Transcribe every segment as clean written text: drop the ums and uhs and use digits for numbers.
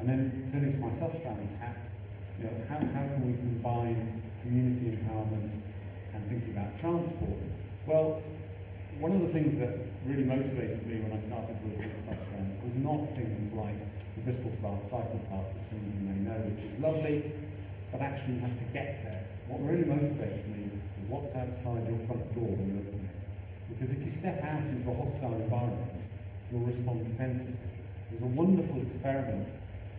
And then turning to my Sustrans hat, how can we combine community empowerment and thinking about transport? Well, one of the things that really motivated me when I started working at Sustrans was not things like the Bristol cycle path, which some of you may know, which is lovely, but actually you have to get there. What really motivates me is what's outside your front door when you open it. Because if you step out into a hostile environment, you'll respond defensively. There's a wonderful experiment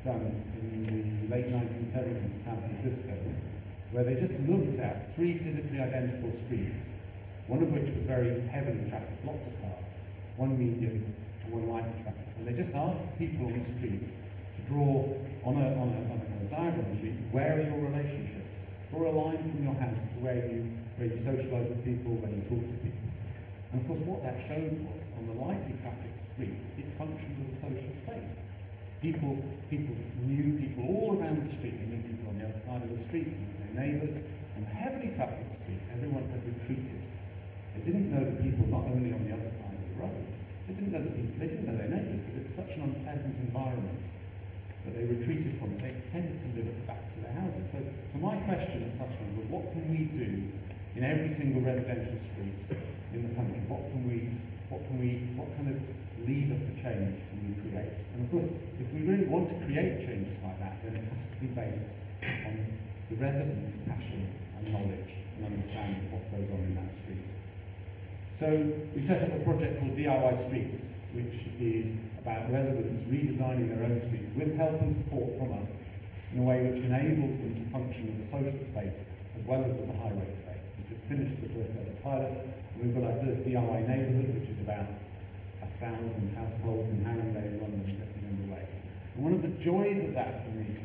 done in the late 1970s in San Francisco, where they just looked at 3 physically identical streets, one of which was very heavily trafficked, lots of cars, one medium and one lightly trafficked. And they just asked the people on the street to draw on a diagram sheet, where are your relationships? Draw a line from your house to where you socialise with people, where you talk to people. And of course what that showed was, on the lightly trafficked street, it functioned as a social space. People knew people all around the street. They knew people on the other side of the street, their neighbours. On the heavily trafficked street, everyone had retreated. They didn't know the people not only on the other side of the road, they didn't know the people, they didn't know their neighbours, because it was such an unpleasant environment that they retreated from it. They tended to live at the backs of their houses. So my question at Sustrans was, what can we do in every single residential street in the country? What kind of lever for change can we create? And of course, if we really want to create changes like that, then it has to be based on the residents' passion and knowledge and understanding of what goes on in that street. So we set up a project called DIY Streets, which is about residents redesigning their own streets with help and support from us in a way which enables them to function as a social space as well as a highway space. We've just finished the first set of pilots, and we've got our first DIY neighbourhood, which is about 1,000 households in Haringey, London, getting underway. And one of the joys of that for me,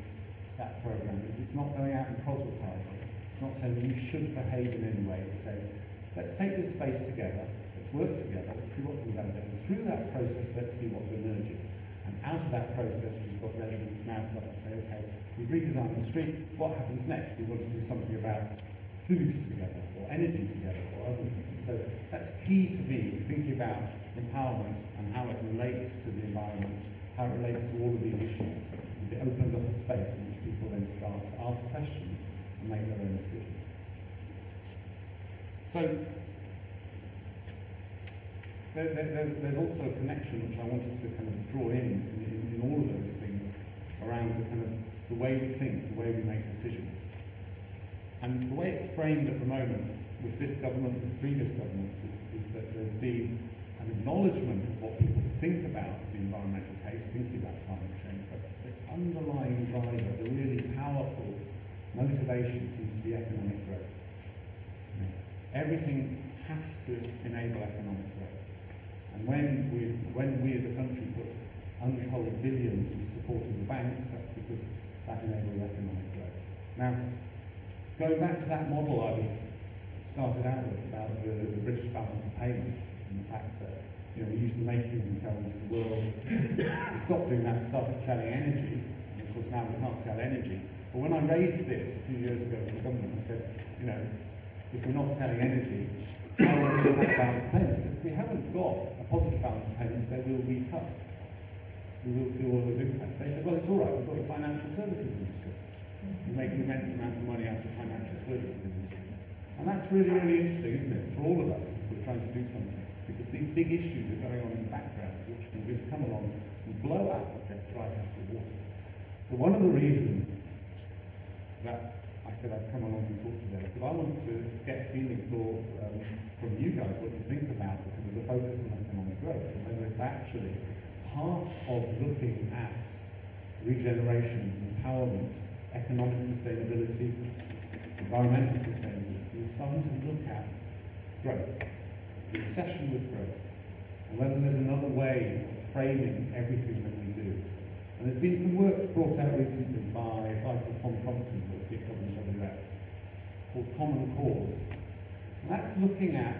that programme, is it's not going out and proselytising. It's not saying you should behave in any way. It's saying, let's take this space together, let's work together, let's see what comes out of it. And through that process, let's see what emerges. And out of that process, we've got residents now starting to say, okay, we've redesigned the street, what happens next? We want to do something about food together, or energy together, or other things. So that's key to me, thinking about empowerment and how it relates to the environment, how it relates to all of these issues, because it opens up a space in which people then start to ask questions and make their own decisions. So there's also a connection which I wanted to kind of draw in all of those things around the kind of the way we think, the way we make decisions. And the way it's framed at the moment with this government and previous governments is that there's been an acknowledgement of what people think about the environmental case, thinking about climate change, but the underlying driver, the really powerful motivation seems to be economic growth. Everything has to enable economic growth. And when we as a country put untold billions in supporting the banks, that's because that enables economic growth. Now, going back to that model I started out with about the British balance of payments and the fact that we used to make things and sell them to the world. We stopped doing that and started selling energy. And of course now we can't sell energy. But when I raised this a few years ago to the government, I said, if we're not selling energy, how will we have balance of payments? If we haven't got a positive balance of payments, there will be cuts. We will see all those impacts. They said, well, it's all right, we've got the financial services industry. We make an immense amount of money out of the financial services industry. And that's really, really interesting, isn't it, for all of us if we're trying to do something. Because these big issues are going on in the background, which can just come along and blow our projects right out of the water. So one of the reasons that I said I'd come along and talk today, because I wanted to get a feeling from you guys what you think about the focus on economic growth, and whether it's actually part of looking at regeneration, empowerment, economic sustainability, environmental sustainability. We're starting to look at growth, the obsession with growth, and whether there's another way of framing everything that we do. And there's been some work brought out recently by a guy called Tom Compton at WWF called Common Cause. And that's looking at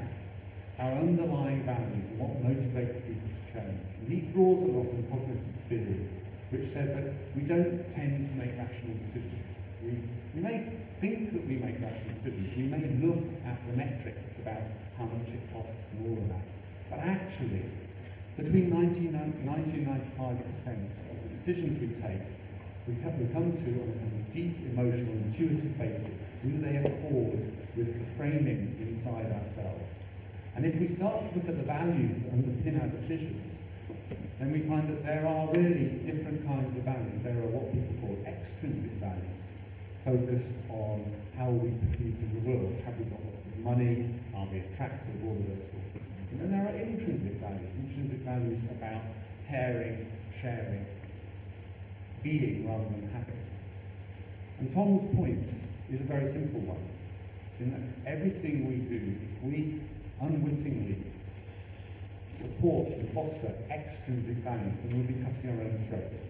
our underlying values and what motivates people to change. And he draws a lot from cognitive theory, which says that we don't tend to make rational decisions. We may think that we make rational decisions. We may look at the metrics about how much it costs and all of that. But actually, between 90 and 95% of the decisions we take we come to on a kind of deep emotional, intuitive basis. Do they accord with the framing inside ourselves? And if we start to look at the values that underpin our decisions, then we find that there are really different kinds of values. There are what people call extrinsic values, focused on how we perceive the world. Have we got lots of money? Are we attractive? All of those sorts of things. And then there are intrinsic values about caring, sharing, being rather than having. And Tom's point is a very simple one, in that everything we do, if we unwittingly support and foster extrinsic values, then we'll be cutting our own throats.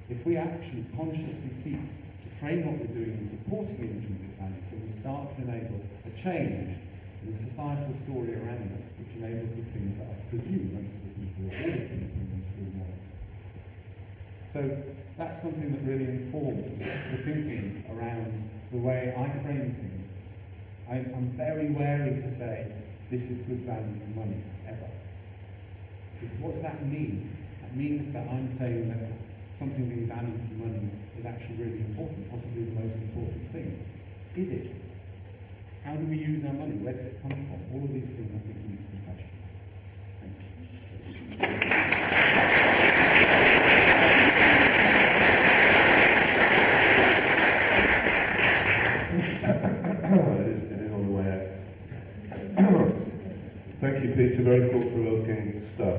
If we actually consciously seek to frame what we're doing in supporting intrinsic values, then we start to enable a change in the societal story around us, which enables the things that I presume most of the people, all the people, will want. So that's something that really informs the thinking around the way I frame things. I'm very wary to say, this is good value for money, ever. Because what does that mean? That means that I'm saying that something being valued for money is actually really important, possibly the most important thing. Is it? How do we use our money? Where does it come from? All of these things I think need to be questioned. Thank you. It is on the way out. Thank you, Peter. Very thought-provoking stuff.